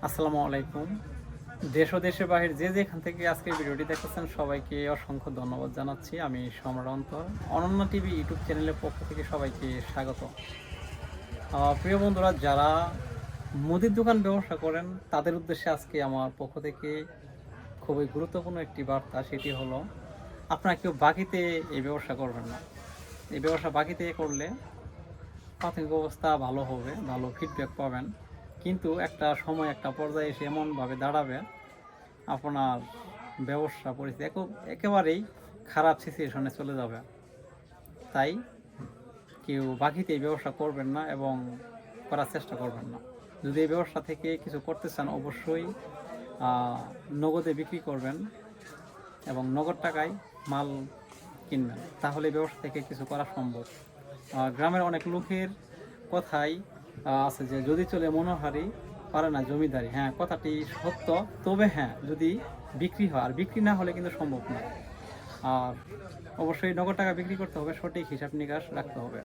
আসসালামু আলাইকুম। দেশ ও দেশের বাহির যে যেখান থেকে আজকের ভিডিওটি দেখতেছেন সবাইকে অসংখ্য ধন্যবাদ জানাচ্ছি। আমি সম্রাট অন্তর। অনন্য টিভি ইউটিউব চ্যানেলের পক্ষ থেকে সবাইকে স্বাগত। প্রিয় বন্ধুরা, যারা মুদির দোকান ব্যবসা করেন তাদের উদ্দেশ্যে আজকে আমার পক্ষ থেকে খুবই গুরুত্বপূর্ণ একটি বার্তা। সেটি হলো, আপনারা কেউ বাকিতে এই ব্যবসা করবেন না। এই ব্যবসা বাকিতে করলে প্রাথমিক অবস্থা ভালো হবে, ভালো ফিডব্যাক পাবেন। কিন্তু একটা সময়, একটা পর্যায়ে এসে এমনভাবে দাঁড়াবে আপনার ব্যবসা পরিস্থিতি একেবারেই খারাপ সিচুয়েশনে চলে যাবে। তাই কেউ বাকিতে এই ব্যবসা করবেন না এবং করার চেষ্টা করবেন না। যদি এই ব্যবসা থেকে কিছু করতে চান, অবশ্যই নগদে বিক্রি করবেন এবং নগদ টাকায় মাল কিনবেন, তাহলে এই ব্যবসা থেকে কিছু করা সম্ভব। গ্রামের অনেক লোকের কথাই আছে যে, যদি চলে মনোহারি পারে না জমিদারি। হ্যাঁ, কথাটি সত্য। তবে হ্যাঁ, যদি বিক্রি হয়, আর বিক্রি না হলে কিন্তু সম্ভব না। আর অবশ্যই নগদ টাকা বিক্রি করতে হবে, সঠিক হিসাব নিকাশ রাখতে হবে।